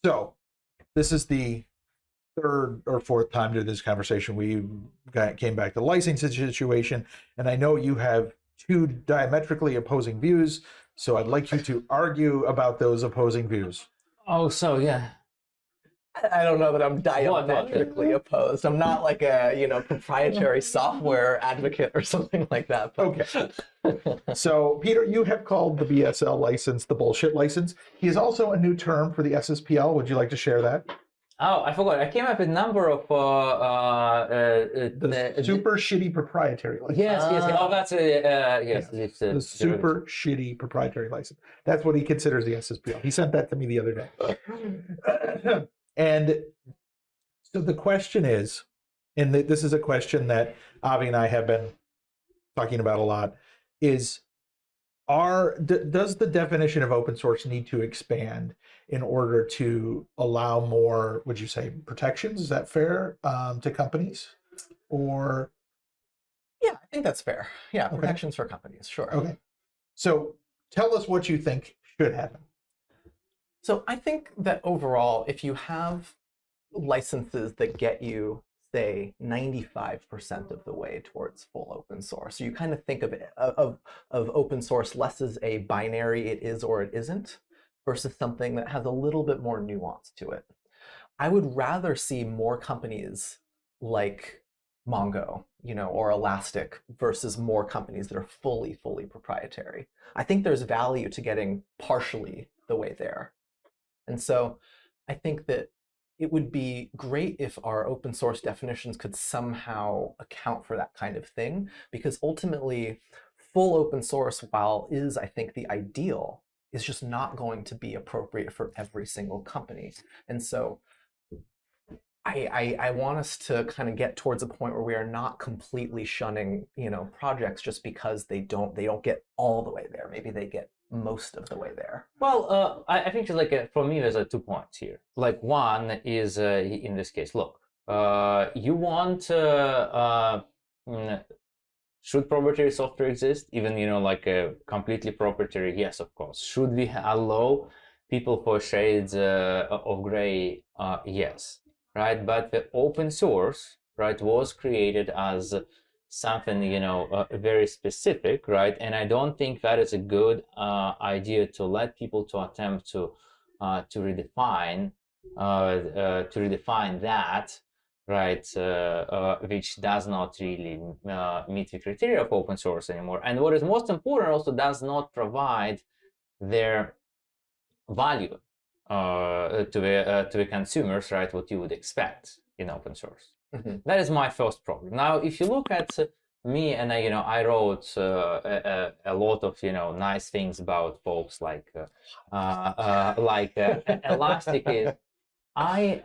So this is the third or fourth time to this conversation we came back to the licensing situation, and I know you have two diametrically opposing views, so I'd like you to argue about those opposing views. Oh, so yeah. I don't know that I'm diametrically opposed. I'm not like a proprietary software advocate or something like that. Okay. So, Peter, you have called the BSL license the bullshit license. He is also a new term for the SSPL. Would you like to share that? Oh, I forgot. I came up with a number of the super shitty proprietary license. Yes. Oh, that's a yes. Yeah. The super shitty proprietary license. That's what he considers the SSPL. He sent that to me the other day. And so the question is, and this is a question that Avi and I have been talking about a lot, is does the definition of open source need to expand in order to allow more, would you say, protections? Is that fair to companies? Or yeah, I think that's fair. Yeah, protections for companies, sure. Okay. So tell us what you think should happen. So I think that overall, if you have licenses that get you, say, 95% of the way towards full open source, so you kind of think of it of open source less as a binary, it is or it isn't, versus something that has a little bit more nuance to it. I would rather see more companies like Mongo, or Elastic versus more companies that are fully proprietary. I think there's value to getting partially the way there. And so I think that it would be great if our open source definitions could somehow account for that kind of thing, because ultimately full open source, while is, I think, the ideal, is just not going to be appropriate for every single company. And so I want us to kind of get towards a point where we are not completely shunning, projects just because they don't get all the way there. Maybe they get most of the way there. Well, I think for me, there's 2 points here. Like, one is in this case, look, you want should proprietary software exist? Even like a completely proprietary? Yes, of course. Should we allow people for shades of gray? Yes, right. But the open source, right, was created as something very specific, right? And I don't think that is a good idea to let people to attempt to redefine that, right? Which does not really meet the criteria of open source anymore. And what is most important, also does not provide their value to the consumers, right? What you would expect in open source. Mm-hmm. That is my first problem. Now, if you look at me, and I wrote a lot of nice things about folks like Elastic. Is I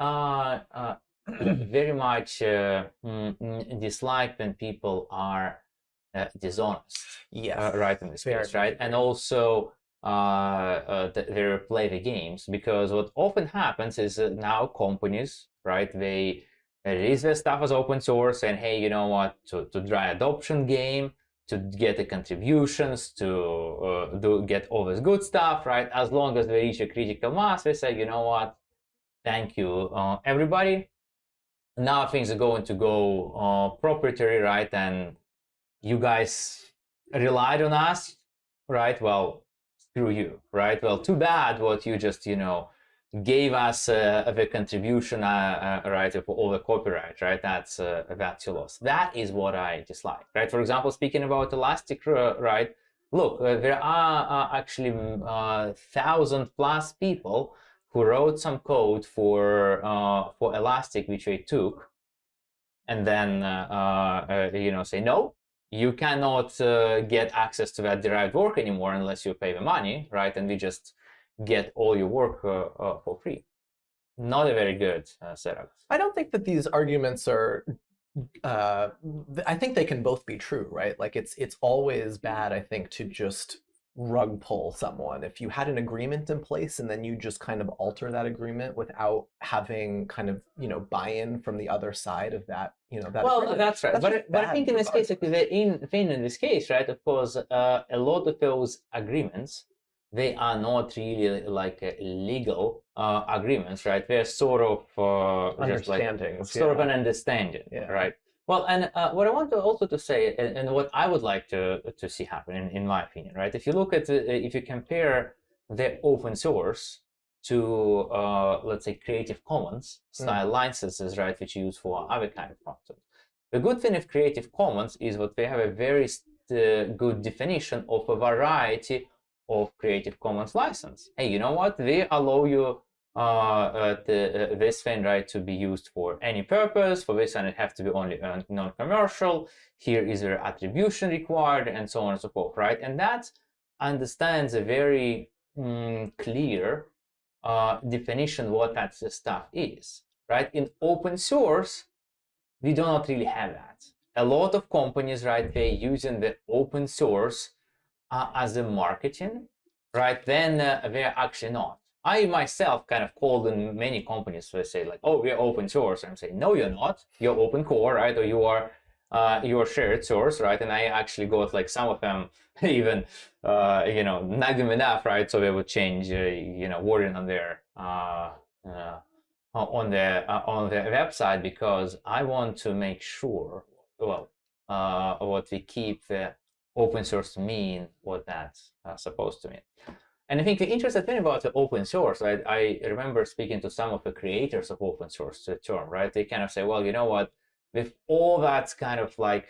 very much dislike when people are dishonest. Yes, right, in this case, right, and also they play the games, because what often happens is now companies, right, they release their stuff as open source, and hey, you know what, to drive adoption game, to get the contributions, to get all this good stuff, right? As long as they reach a critical mass, they say, you know what, thank you, everybody. Now things are going to go proprietary, right? And you guys relied on us, right? Well, screw you, right? Well, too bad what you just, gave us the contribution, right, for all the copyright, right? That's your loss. That is what I dislike, right? For example, speaking about Elastic, right? Look, there are actually 1,000+ people who wrote some code for Elastic, which they took, and then say no, you cannot get access to that derived work anymore unless you pay the money, right? And we just get all your work for free. Not a very good setup. I don't think that these arguments are, I think they can both be true, right? Like it's always bad, I think, to just rug pull someone. If you had an agreement in place and then you just kind of alter that agreement without having kind of, buy-in from the other side of that, that well, agreement, that's right. But I think in this case, in this case, right, of course, a lot of those agreements they are not really like legal agreements, right? They're sort of just like Understandings. sort of yeah. an understanding, Yeah. right? Well, and what I want to also to say, and what I would like to see happen, in my opinion, right? If you look at if you compare the open source to let's say Creative Commons style licenses, right, which you use for other kind of content. The good thing of Creative Commons is that they have a very good definition of a variety of Creative Commons license. Hey, you know what? They allow you this thing, right, to be used for any purpose. For this one, it has to be only non-commercial. Here is there attribution required, and so on and so forth, right? And that understands a very clear definition what that stuff is, right? In open source, we do not really have that. A lot of companies, right, they're using the open source as a marketing, right? Then they're actually not. I myself kind of called in many companies who say like, oh, we're open source. I'm saying, no, you're not. You're open core, right? Or you are your shared source, right? And I actually got like some of them even, nag them enough, right? So they would change, wording on their on the website, because I want to make sure, well, what we keep the open source to mean what that's supposed to mean. And I think the interesting thing about the open source, right? I remember speaking to some of the creators of open source term, right? They kind of say, well, you know what? With all that's kind of like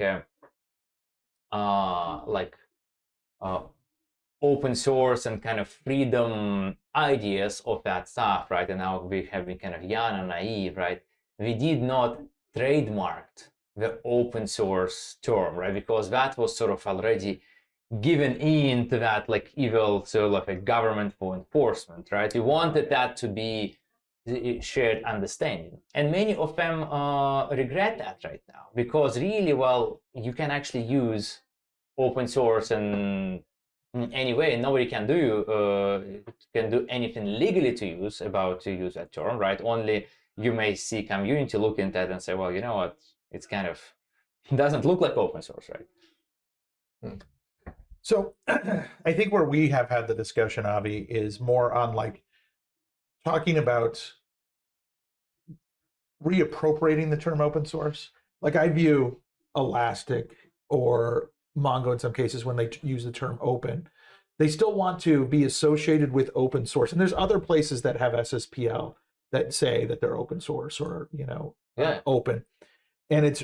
open source and kind of freedom ideas of that stuff, right? And now we have been kind of young and naive, right? We did not trademark the open source term, right? Because that was sort of already given in to that like evil sort of a government for enforcement, right? We wanted that to be shared understanding, and many of them regret that right now, because really, well, you can actually use open source in any way, and nobody can do anything legally to use that term, right? Only you may see community look at that and say, well, you know what, it's kind of doesn't look like open source, right? So I think where we have had the discussion, Avi, is more on like talking about reappropriating the term open source. Like I view Elastic or Mongo in some cases, when they use the term open, they still want to be associated with open source. And there's other places that have SSPL that say that they're open source or, open. And it's,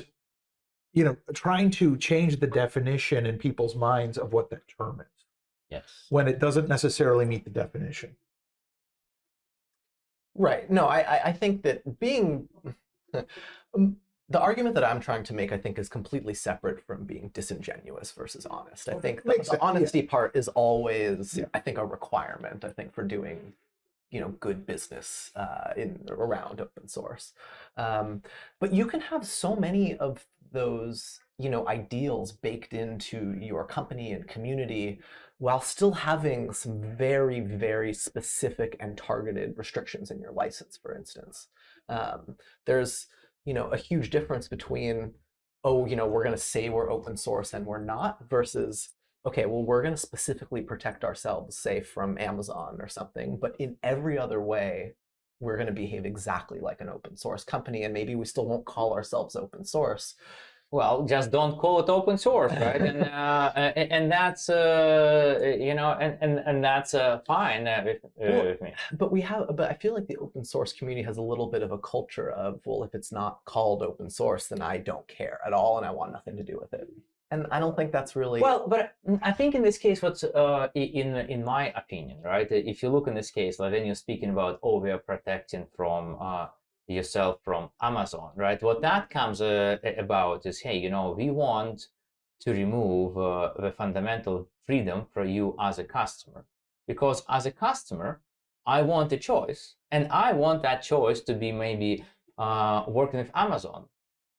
trying to change the definition in people's minds of what that term is. Yes. When it doesn't necessarily meet the definition. Right. No, I think that being the argument that I'm trying to make, I think, is completely separate from being disingenuous versus honest. I think the honesty part is always, I think, a requirement, I think, for doing good business around open source. But you can have so many of those ideals baked into your company and community while still having some very, very specific and targeted restrictions in your license, for instance. There's a huge difference between, we're going to say we're open source and we're not, versus, okay, well, we're going to specifically protect ourselves, say, from Amazon or something, but in every other way, we're going to behave exactly like an open source company, and maybe we still won't call ourselves open source. Well, just don't call it open source, right? And that's and that's fine with me. But I feel like the open source community has a little bit of a culture of, well, if it's not called open source, then I don't care at all, and I want nothing to do with it. And I don't think that's really well. But I think in this case, what's in my opinion, right? If you look in this case, like when you're speaking about, we are protecting from yourself from Amazon, right? What that comes about is, hey, we want to remove the fundamental freedom for you as a customer, because as a customer, I want a choice, and I want that choice to be maybe working with Amazon,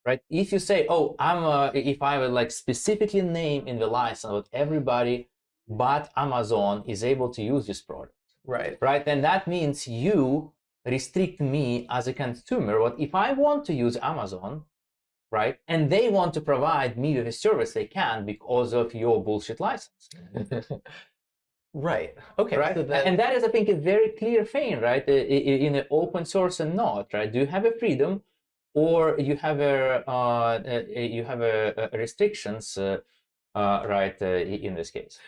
right? If you say, if I would like specifically name in the license that everybody but Amazon is able to use this product, right? Then that means you restrict me as a consumer. What if I want to use Amazon, right, and they want to provide me with a service, they can, because of your bullshit license? Right. Okay. Right, So that, and that is, I think, a very clear thing, right? In the open source and not, right? Do you have a freedom, or you have a restrictions, right? In this case.